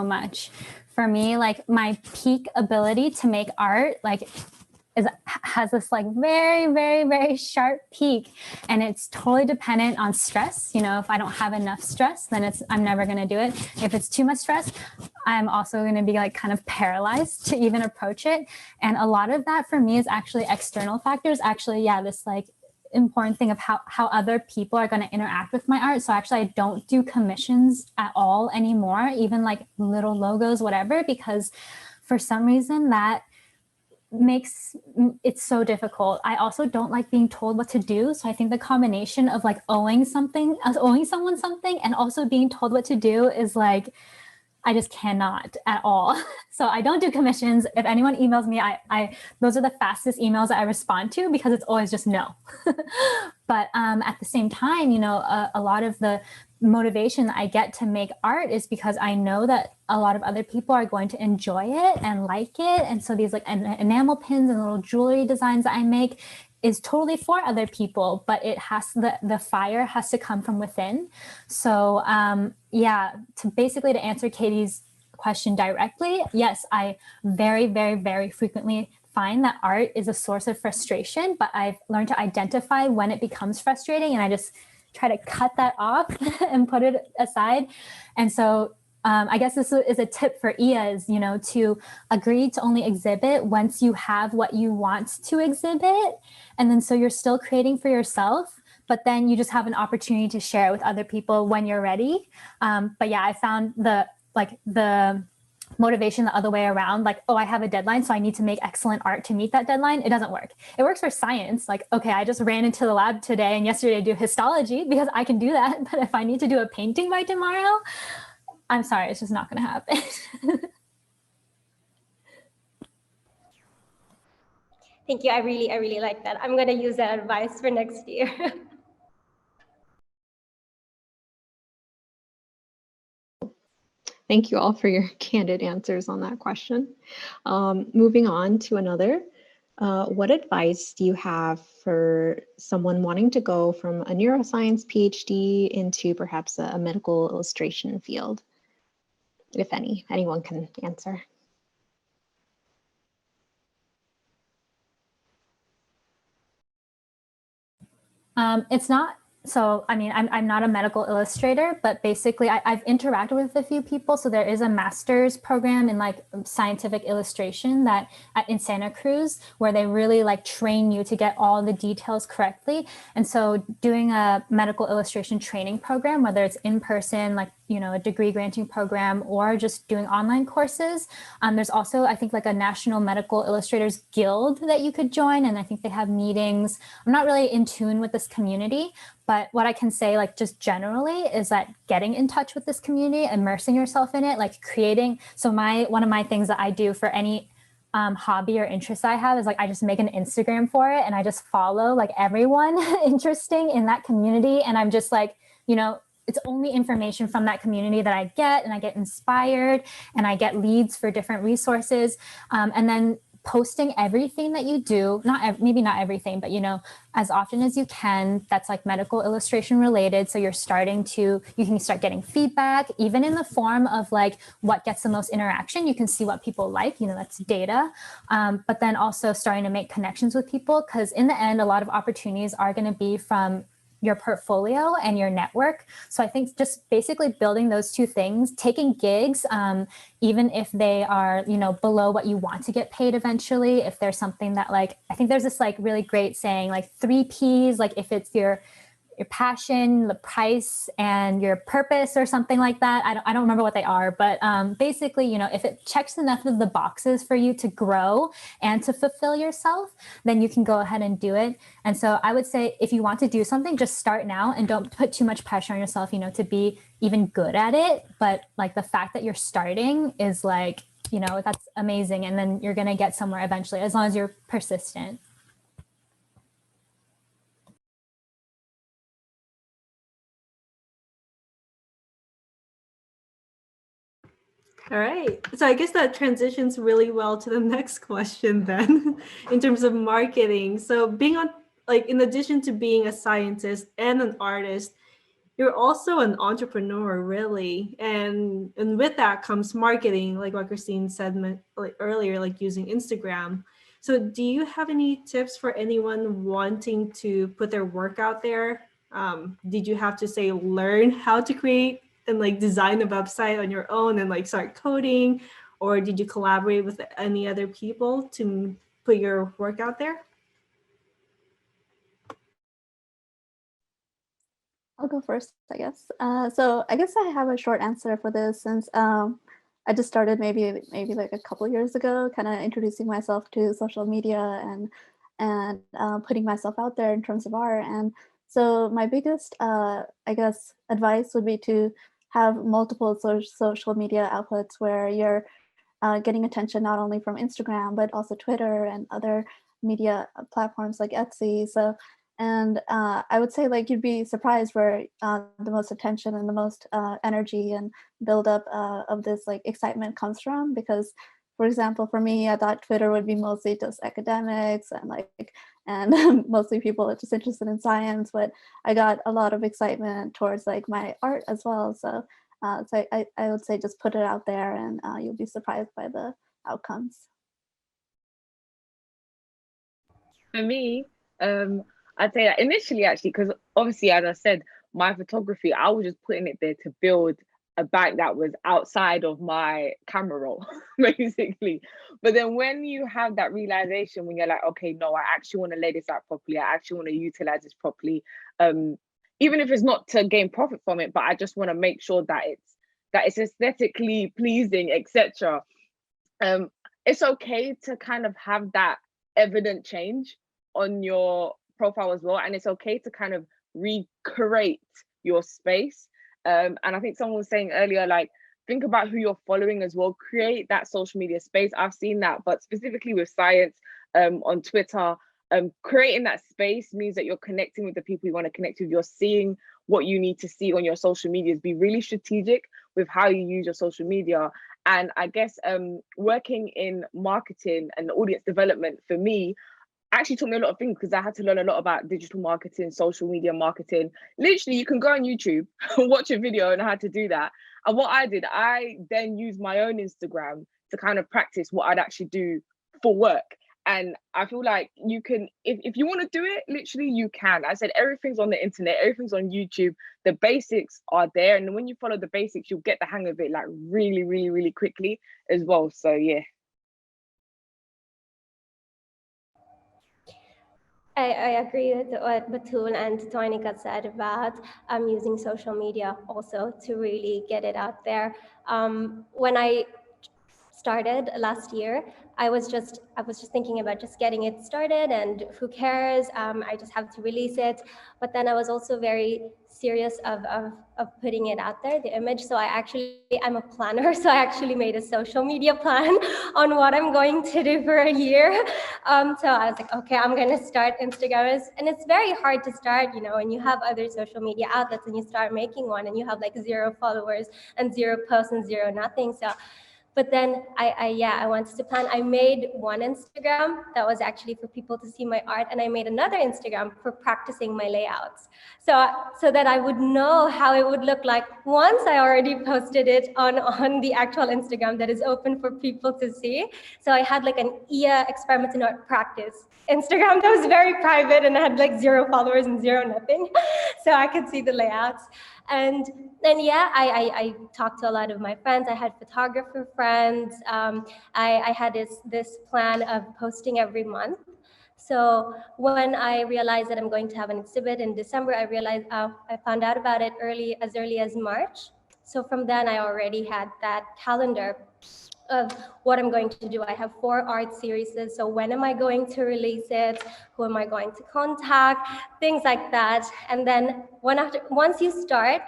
much. For me, like my peak ability to make art like has this like very sharp peak, and it's totally dependent on stress. You know, if I don't have enough stress, then I'm never going to do it. If it's too much stress, I'm also going to be like kind of paralyzed to even approach it. And a lot of that for me is actually external factors. Actually, yeah, this like important thing of how other people are going to interact with my art. So actually I don't do commissions at all anymore, even like little logos, whatever, because for some reason that makes it so difficult. I also don't like being told what to do. So I think the combination of like owing someone something and also being told what to do is like, I just cannot at all. So I don't do commissions. If anyone emails me, I those are the fastest emails that I respond to, because it's always just no. But at the same time, you know, a lot of the motivation that I get to make art is because I know that a lot of other people are going to enjoy it and like it. And so these like enamel pins and little jewelry designs that I make is totally for other people, but it has the fire has to come from within. So yeah, to answer Katie's question directly, yes, I very frequently find that art is a source of frustration, but I've learned to identify when it becomes frustrating, and I just try to cut that off and put it aside. And so I guess this is a tip for Ia, is, you know, to agree to only exhibit once you have what you want to exhibit. And then so you're still creating for yourself, but then you just have an opportunity to share it with other people when you're ready. But yeah, I found the motivation the other way around, like, oh, I have a deadline, so I need to make excellent art to meet that deadline. It doesn't work. It works for science. Like, okay, I just ran into the lab today and yesterday to do histology because I can do that. But if I need to do a painting by tomorrow, I'm sorry, it's just not going to happen. Thank you. I really like that. I'm going to use that advice for next year. Thank you all for your candid answers on that question. Moving on to another, what advice do you have for someone wanting to go from a neuroscience PhD into perhaps a medical illustration field? If anyone can answer. It's not, so, I mean, I'm not a medical illustrator, but basically I've interacted with a few people. So there is a master's program in like scientific illustration that in Santa Cruz, where they really like train you to get all the details correctly. And so doing a medical illustration training program, whether it's in person, like, you know, a degree granting program, or just doing online courses. There's also, I think, like a National Medical Illustrators Guild that you could join. And I think they have meetings. I'm not really in tune with this community, but what I can say, like, just generally is that getting in touch with this community, immersing yourself in it, like creating. So one of my things that I do for any hobby or interest I have is like, I just make an Instagram for it and I just follow like everyone interesting in that community. And I'm just like, you know, it's only information from that community that I get, and I get inspired and I get leads for different resources. And then posting everything that you do, maybe not everything, but, you know, as often as you can, that's like medical illustration related. So you can start getting feedback, even in the form of like what gets the most interaction. You can see what people like, you know, that's data. But then also starting to make connections with people, because in the end, a lot of opportunities are going to be from your portfolio and your network. So I think just basically building those two things, taking gigs, even if they are, you know, below what you want to get paid eventually, if there's something that like, I think there's this like really great saying, like 3 Ps, like if it's your passion, the price, and your purpose or something like that. I don't remember what they are, but basically, you know, if it checks enough of the boxes for you to grow and to fulfill yourself, then you can go ahead and do it. And so I would say, if you want to do something, just start now and don't put too much pressure on yourself, you know, to be even good at it. But like the fact that you're starting is like, you know, that's amazing. And then you're going to get somewhere eventually, as long as you're persistent. All right. So I guess that transitions really well to the next question then, in terms of marketing. So in addition to being a scientist and an artist, you're also an entrepreneur, really. And with that comes marketing, like what Christine said like earlier, like using Instagram. So do you have any tips for anyone wanting to put their work out there? Did you have to learn how to create and like design a website on your own and like start coding, or did you collaborate with any other people to put your work out there? I'll go first, I guess. So I guess I have a short answer for this, since I just started maybe like a couple years ago, kind of introducing myself to social media and putting myself out there in terms of art. And so my biggest, I guess, advice would be to have multiple social media outlets where you're getting attention not only from Instagram, but also Twitter and other media platforms like Etsy. So, and I would say like you'd be surprised where the most attention and the most energy and buildup of this like excitement comes from. Because, for example, for me, I thought Twitter would be mostly just academics and mostly people just interested in science, but I got a lot of excitement towards like my art as well. So I would say just put it out there, and you'll be surprised by the outcomes. For me, I'd say that initially, actually, because obviously, as I said, my photography, I was just putting it there to build a bank that was outside of my camera roll, basically. But then when you have that realization, when you're like, okay, no, I actually want to lay this out properly, I actually want to utilize this properly, even if it's not to gain profit from it, but I just want to make sure that it's that it's aesthetically pleasing, etc. It's okay to kind of have that evident change on your profile as well, and it's okay to kind of recreate your space. And I think someone was saying earlier, like, think about who you're following as well, create that social media space. I've seen that, but specifically with science, on Twitter, creating that space means that you're connecting with the people you want to connect with. You're seeing what you need to see on your social medias. Be really strategic with how you use your social media. And I guess working in marketing and audience development for me actually taught me a lot of things, because I had to learn a lot about digital marketing, social media marketing. Literally, you can go on YouTube and watch a video on how to do that. And what I did, I then used my own Instagram to kind of practice what I'd actually do for work. And I feel like you can, if you want to do it, literally you can. I said, everything's on the internet, everything's on YouTube. The basics are there. And when you follow the basics, you'll get the hang of it like really, really, really quickly as well. So yeah. I agree with what Batul and Toinika said about using social media also to really get it out there. When I started last year, I was just thinking about just getting it started, and who cares? I just have to release it. But then I was also very serious of putting it out there, the image. So I'm a planner, so I actually made a social media plan on what I'm going to do for a year. So I was like, okay, I'm going to start Instagram, and it's very hard to start, you know, when you have other social media outlets and you start making one and you have like 0 followers and 0 posts and 0 nothing. So. But then I wanted to plan. I made one Instagram that was actually for people to see my art, and I made another Instagram for practicing my layouts. So that I would know how it would look like once I already posted it on the actual Instagram that is open for people to see. So I had like an IA experiment in art practice Instagram that was very private and had like 0 followers and 0 nothing. So I could see the layouts. And then, yeah, I talked to a lot of my friends. I had photographer friends. I had this plan of posting every month. So when I realized that I'm going to have an exhibit in December, I found out about it as early as March. So from then, I already had that calendar of what I'm going to do. I have 4 art series. So when am I going to release it? Who am I going to contact? Things like that. And then once you start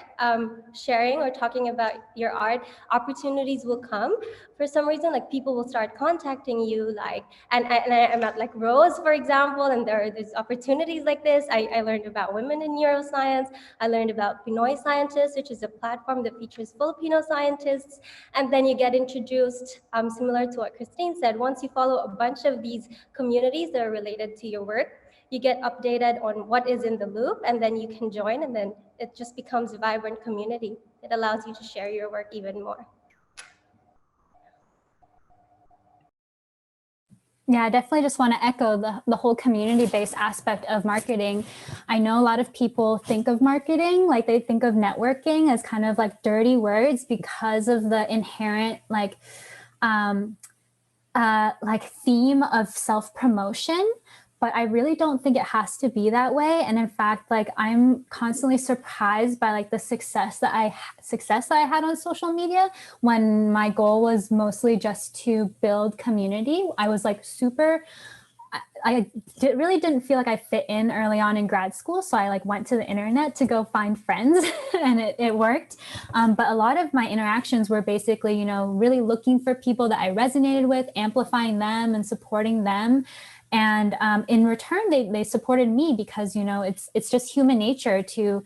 sharing or talking about your art, opportunities will come. For some reason, like people will start contacting you, like, and I'm at like Rose, for example, and there's opportunities like this. I learned about women in neuroscience. I learned about Pinoy Scientists, which is a platform that features Filipino scientists. And then you get introduced, similar to what Christine said, once you follow a bunch of these communities that are related to your work, you get updated on what is in the loop, and then you can join, and then it just becomes a vibrant community. It allows you to share your work even more. Yeah, I definitely just want to echo the whole community-based aspect of marketing. I know a lot of people think of marketing, like they think of networking as kind of like dirty words because of the inherent like theme of self-promotion. But I really don't think it has to be that way. And in fact, like I'm constantly surprised by like the success that I had on social media when my goal was mostly just to build community. I was like really didn't feel like I fit in early on in grad school. So I like went to the internet to go find friends and it worked. But a lot of my interactions were basically, you know, really looking for people that I resonated with, amplifying them and supporting them. And in return, they supported me because, you know, it's just human nature to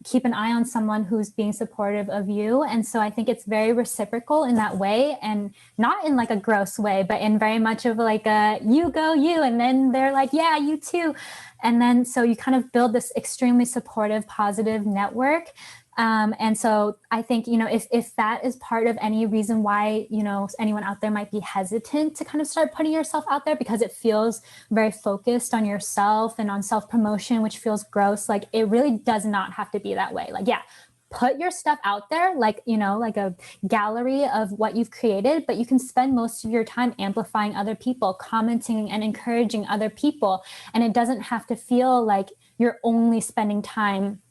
keep an eye on someone who's being supportive of you. And so I think it's very reciprocal in that way, and not in like a gross way, but in very much of like a you go you, and then they're like, yeah, you too. And then so you kind of build this extremely supportive, positive network. And so I think, you know, if that is part of any reason why, you know, anyone out there might be hesitant to kind of start putting yourself out there because it feels very focused on yourself and on self-promotion, which feels gross, like it really does not have to be that way. Like, yeah, put your stuff out there, like, you know, like a gallery of what you've created, but you can spend most of your time amplifying other people, commenting and encouraging other people. And it doesn't have to feel like you're only spending time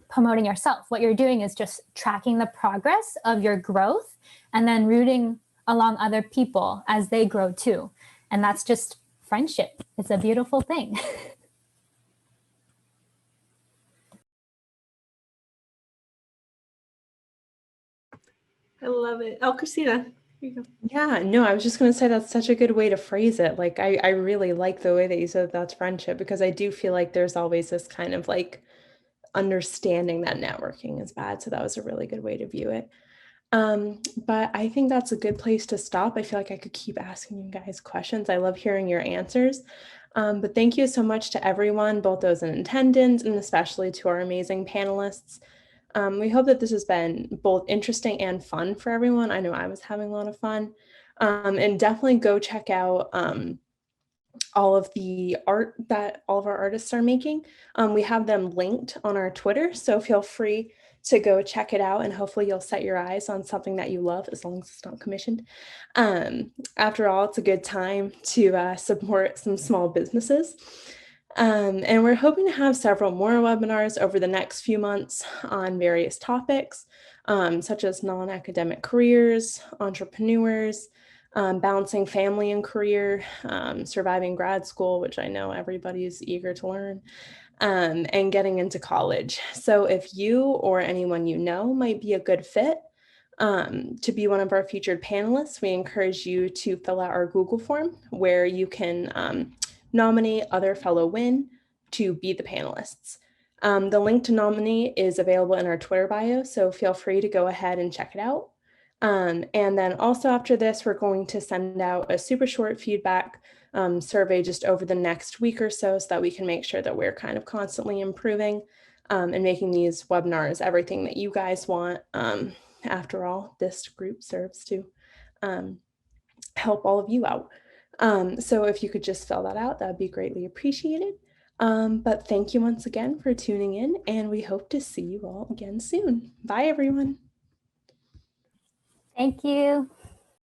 promoting yourself. What you're doing is just tracking the progress of your growth and then rooting along other people as they grow too. And that's just friendship. It's a beautiful thing. I love it. Oh, Christina. Here you go. Yeah, no, I was just going to say that's such a good way to phrase it. Like, I really like the way that you said that's friendship, because I do feel like there's always this kind of like understanding that networking is bad. So that was a really good way to view it. But I think that's a good place to stop. I feel like I could keep asking you guys questions. I love hearing your answers. But thank you so much to everyone, both those in attendance and especially to our amazing panelists. We hope that this has been both interesting and fun for everyone. I know I was having a lot of fun. And definitely go check out all of the art that all of our artists are making. We have them linked on our Twitter, so feel free to go check it out, and hopefully you'll set your eyes on something that you love, as long as it's not commissioned. After all, it's a good time to support some small businesses. And we're hoping to have several more webinars over the next few months on various topics, such as non-academic careers, entrepreneurs, balancing family and career, surviving grad school, which I know everybody's eager to learn, and getting into college. So if you or anyone you know might be a good fit to be one of our featured panelists, we encourage you to fill out our Google form, where you can nominate other fellow WiN to be the panelists. The link to nominate is available in our Twitter bio, so feel free to go ahead and check it out. And then also after this, we're going to send out a super short feedback survey just over the next week or so that we can make sure that we're kind of constantly improving and making these webinars everything that you guys want. After all, this group serves to help all of you out. So if you could just fill that out, that'd be greatly appreciated. But thank you once again for tuning in, and we hope to see you all again soon. Bye, everyone. Thank you.